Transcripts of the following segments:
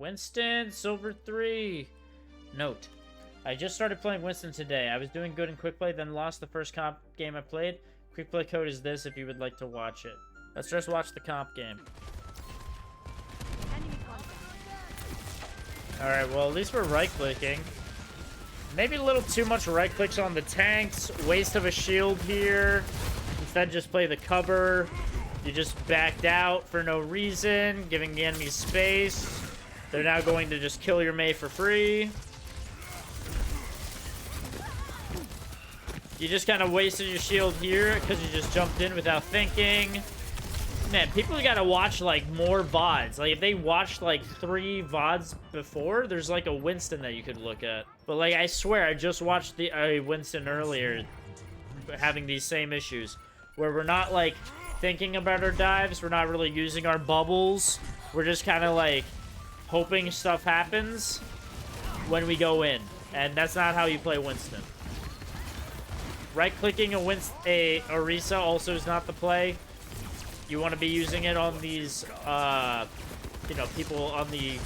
Winston, silver 3. Note. I just started playing Winston today. I was doing good in quick play, then lost the first comp game I played. Quick play code is this if you would like to watch it. Let's just watch the comp game. Alright, well, at least we're right-clicking. Maybe a little too much right-clicks on the tanks. Waste of a shield here. Instead, just play the cover. You just backed out for no reason, giving the enemy space. They're now going to just kill your Mei for free. You just kind of wasted your shield here because you just jumped in without thinking. Man, people gotta watch, like, more VODs. Like, if they watched, like, 3 VODs before, there's, like, a Winston that you could look at. But, like, I swear, I just watched the Winston earlier having these same issues. Where we're not, like, thinking about our dives. We're not really using our bubbles. We're just kind of, like, hoping stuff happens when we go in. And that's not how you play Winston. Right-clicking a Orisa also is not the play. You want to be using it on these, you know, people on the...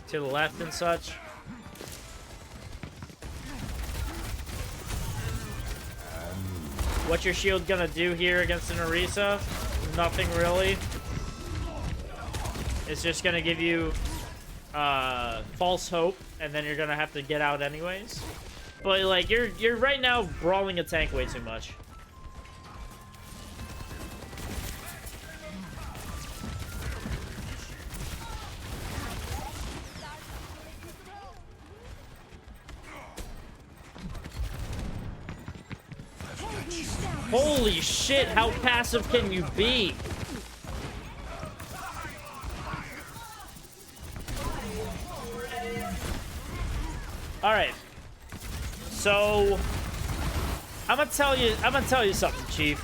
to the left and such. What's your shield gonna do here against an Orisa? Nothing really. It's just gonna give you, false hope, and then you're gonna have to get out anyways. But, like, you're right now brawling a tank way too much. Holy shit, how passive can you be? Alright. So I'm gonna tell you something, Chief.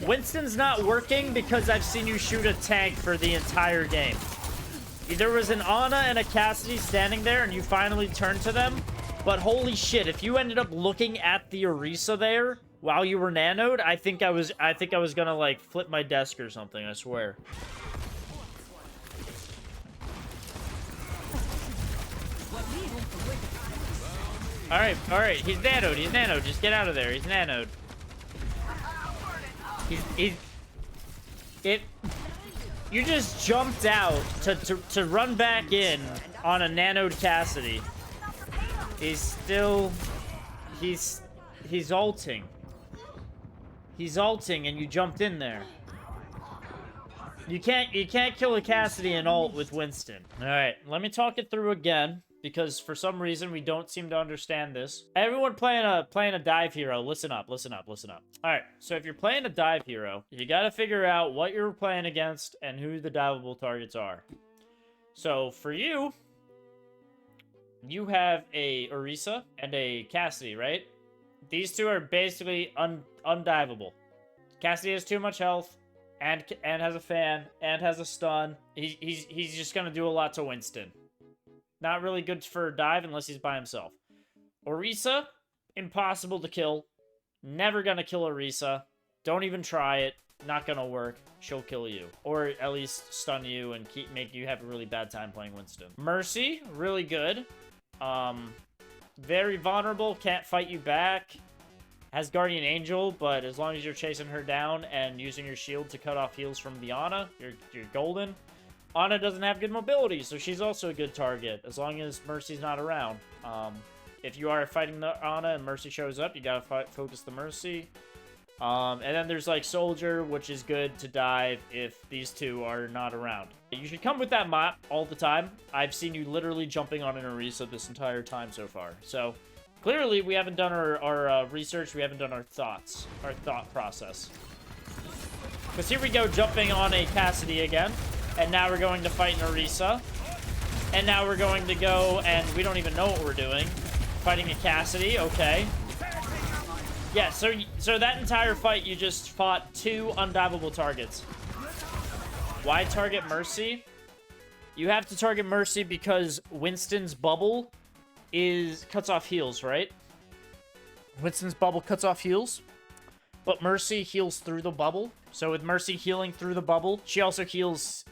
Winston's not working because I've seen you shoot a tank for the entire game. There was an Ana and a Cassidy standing there and you finally turned to them. But holy shit, if you ended up looking at the Orisa there while you were nanoed, I think I was gonna, like, flip my desk or something, I swear. Alright, he's nanoed, just get out of there, he's nanoed. You just jumped out to run back in on a nanoed Cassidy. He's ulting. He's ulting and you jumped in there. You can't kill a Cassidy and ult with Winston. Alright, let me talk it through again. Because for some reason we don't seem to understand this. Everyone playing a dive hero, listen up. Alright, so if you're playing a dive hero, you gotta figure out what you're playing against and who the diveable targets are. So for you, you have a Orisa and a Cassidy, right? These two are basically undiveable. Cassidy has too much health, and has a fan, and has a stun. He's just gonna do a lot to Winston. Not really good for a dive unless he's by himself. Orisa, impossible to kill. Never gonna kill Orisa. Don't even try it. Not gonna work. She'll kill you. Or at least stun you and make you have a really bad time playing Winston. Mercy, really good. Very vulnerable, can't fight you back. Has Guardian Angel, but as long as you're chasing her down and using your shield to cut off heals from the Ana, you're golden. Ana doesn't have good mobility, so she's also a good target, as long as Mercy's not around. If you are fighting the Ana and Mercy shows up, you gotta focus the Mercy. And then there's, like, Soldier, which is good to dive if these two are not around. You should come with that map all the time. I've seen you literally jumping on an Orisa this entire time so far. So, clearly, we haven't done our research, we haven't done our thought process. Because here we go, jumping on a Cassidy again. And now we're going to fight an Orisa. And now we're going to go, and we don't even know what we're doing. Fighting a Cassidy, okay. Yeah, so that entire fight, you just fought 2 undiveable targets. Why target Mercy? You have to target Mercy because Winston's bubble cuts off heals, right? Winston's bubble cuts off heals. But Mercy heals through the bubble. So with Mercy healing through the bubble, she also heals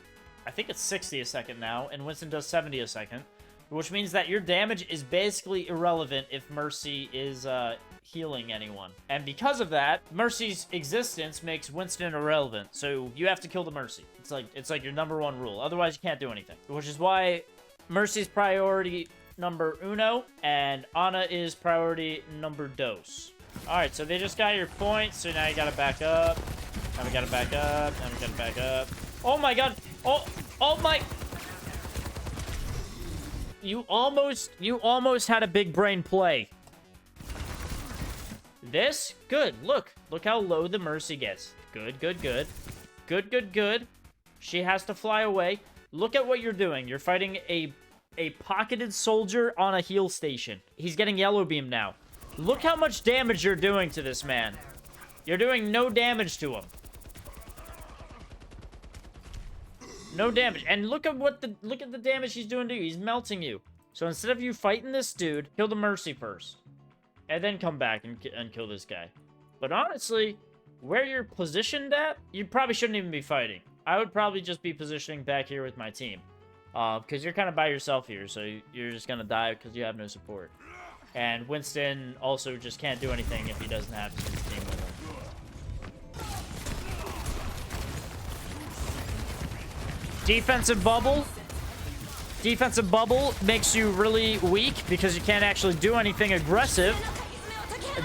I think it's 60 a second now, and Winston does 70 a second, which means that your damage is basically irrelevant if Mercy is healing anyone. And because of that, Mercy's existence makes Winston irrelevant, so you have to kill the Mercy. It's like your #1 rule. Otherwise, you can't do anything. Which is why Mercy's priority number uno, and Ana is priority number dos. Alright, so they just got your point, so now you gotta back up. Now we gotta back up, now we gotta back up. Oh my god! Oh my... You almost had a big brain play. This? Good. Look how low the Mercy gets. Good, good, good. Good, good, good. She has to fly away. Look at what you're doing. You're fighting a pocketed soldier on a heal station. He's getting yellow beam now. Look how much damage you're doing to this man. You're doing no damage to him. No damage. And look at the damage he's doing to you. He's melting you. So instead of you fighting this dude, kill the Mercy first. And then come back and kill this guy. But honestly, where you're positioned at, you probably shouldn't even be fighting. I would probably just be positioning back here with my team. Because you're kind of by yourself here, so you're just going to die because you have no support. And Winston also just can't do anything if he doesn't have his team with him. Defensive bubble. Defensive bubble makes you really weak because you can't actually do anything aggressive.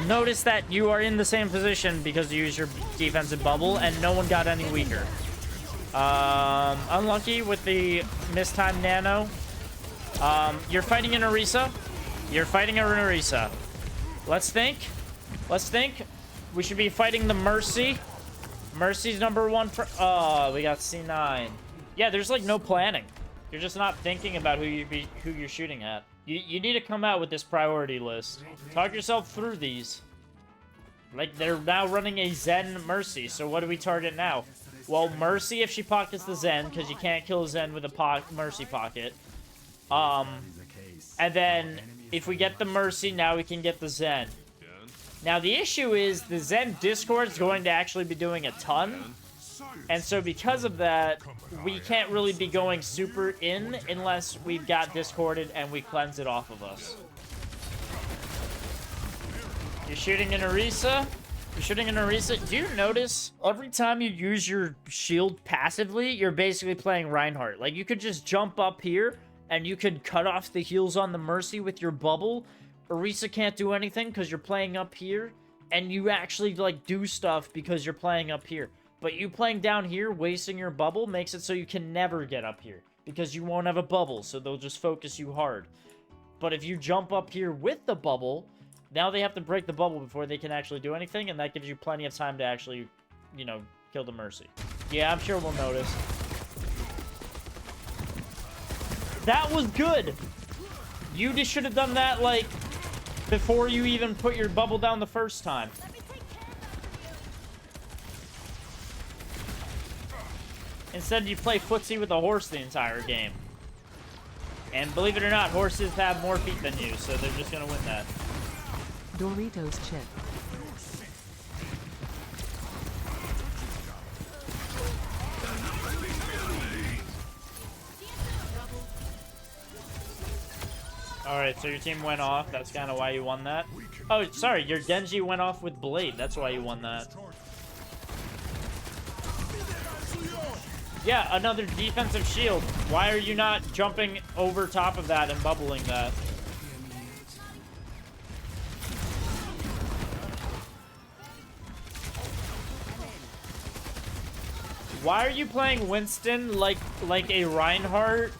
Notice that you are in the same position because you use your defensive bubble and no one got any weaker. Unlucky with the mistimed nano. You're fighting an Orisa. You're fighting an Orisa. Let's think. Let's think. We should be fighting the Mercy. Mercy's #1 for... Oh, we got C9. Yeah, there's like no planning. You're just not thinking about who you're shooting at. You need to come out with this priority list. Talk yourself through these. Like, they're now running a Zen Mercy, so what do we target now? Well, Mercy if she pockets the Zen, because you can't kill Zen with a Mercy pocket. And then, if we get the Mercy, now we can get the Zen. Now, the issue is, the Zen Discord is going to actually be doing a ton. And so because of that, we can't really be going super in unless we've got discorded and we cleanse it off of us. You're shooting an Orisa? You're shooting an Orisa? Do you notice every time you use your shield passively, you're basically playing Reinhardt? Like, you could just jump up here and you could cut off the heals on the Mercy with your bubble. Orisa can't do anything because you're playing up here, and you actually, like, do stuff because you're playing up here. But you playing down here, wasting your bubble, makes it so you can never get up here. Because you won't have a bubble, so they'll just focus you hard. But if you jump up here with the bubble, now they have to break the bubble before they can actually do anything, and that gives you plenty of time to actually, you know, kill the Mercy. Yeah, I'm sure we'll notice. That was good! You just should have done that, like, before you even put your bubble down the first time. Instead, you play footsie with a horse the entire game. And believe it or not, horses have more feet than you, so they're just gonna win that. Doritos chip. Alright, so your team went off. That's kind of why you won that. Oh, sorry, your Genji went off with Blade. That's why you won that. Yeah, another defensive shield. Why are you not jumping over top of that and bubbling that? Why are you playing Winston like a Reinhardt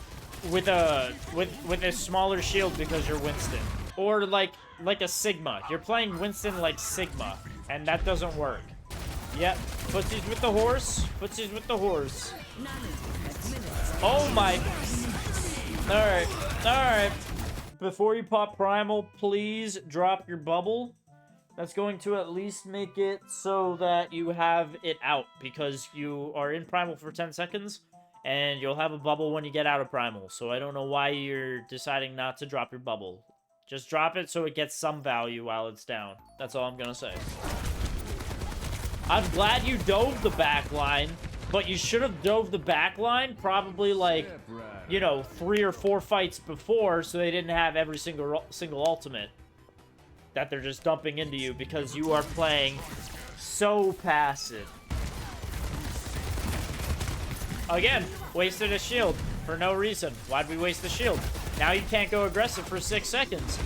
with a smaller shield because you're Winston? Or like a Sigma. You're playing Winston like Sigma, and that doesn't work. Yep, footsies with the horse. Footsies with the horse. Oh my. Alright, alright. Before you pop Primal, please drop your bubble. That's going to at least make it so that you have it out, because you are in Primal for 10 seconds, and you'll have a bubble when you get out of Primal. So I don't know why you're deciding not to drop your bubble. Just drop it so it gets some value while it's down. That's all I'm gonna say. I'm glad you dove the back line, but you should have dove the back line probably like, you know, 3 or 4 fights before, so they didn't have every single ultimate that they're just dumping into you because you are playing so passive. Again, wasted a shield for no reason. Why'd we waste the shield? Now you can't go aggressive for 6 seconds.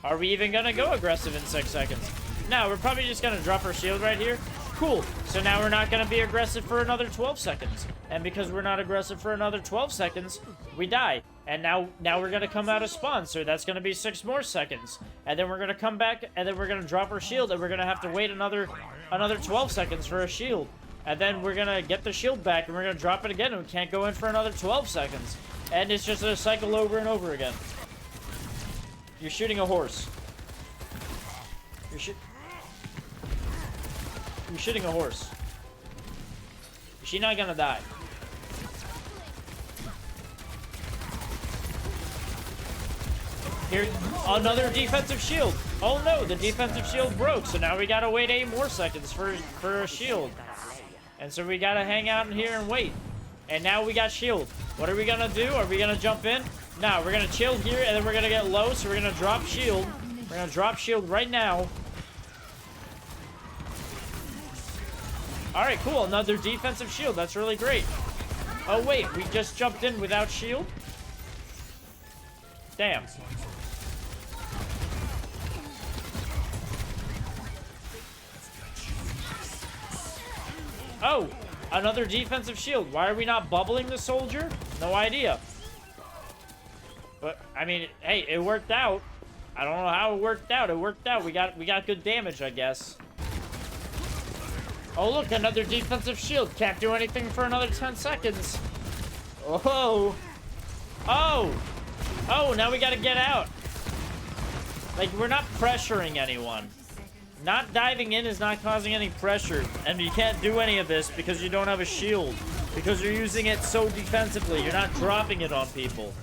Are we even gonna go aggressive in 6 seconds? No, we're probably just gonna drop our shield right here. Cool. So now we're not gonna be aggressive for another 12 seconds. And because we're not aggressive for another 12 seconds, we die. And now we're gonna come out of spawn, so that's gonna be 6 more seconds. And then we're gonna come back, and then we're gonna drop our shield, and we're gonna have to wait another 12 seconds for a shield. And then we're gonna get the shield back, and we're gonna drop it again, and we can't go in for another 12 seconds. And it's just a cycle over and over again. You're shooting a horse. You're shooting a horse. Is she not gonna die? Here, another defensive shield. Oh no, the defensive shield broke, so now we gotta wait 8 more seconds for a shield. And so we gotta hang out in here and wait. And now we got shield. What are we gonna do? Are we gonna jump in? No, we're gonna chill here, and then we're gonna get low, so we're gonna drop shield. We're gonna drop shield right now. Alright, cool. Another defensive shield. That's really great. Oh, wait. We just jumped in without shield? Damn. Oh, another defensive shield. Why are we not bubbling the soldier? No idea. But, I mean, hey, it worked out. I don't know how it worked out. It worked out. We got good damage, I guess. Oh, look, another defensive shield. Can't do anything for another 10 seconds. Oh. Oh. Oh, now we gotta get out. Like, we're not pressuring anyone. Not diving in is not causing any pressure. And you can't do any of this because you don't have a shield. Because you're using it so defensively. You're not dropping it on people.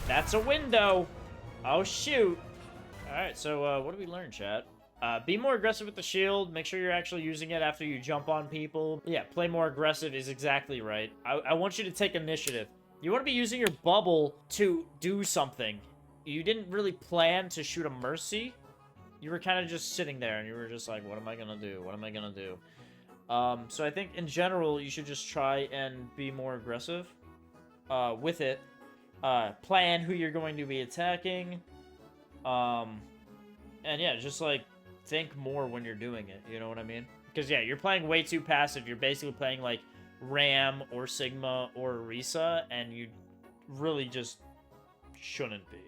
That's a window. Oh, shoot. Alright, so, what did we learn, chat? Be more aggressive with the shield. Make sure you're actually using it after you jump on people. Yeah, play more aggressive is exactly right. I want you to take initiative. You want to be using your bubble to do something. You didn't really plan to shoot a mercy. You were kind of just sitting there, and you were just like, what am I gonna do? What am I gonna do? So I think, in general, you should just try and be more aggressive with it. Plan who you're going to be attacking. And yeah, just like think more when you're doing it, you know what I mean? Because yeah, you're playing way too passive. You're basically playing like Ram or Sigma or Orisa, and you really just shouldn't be.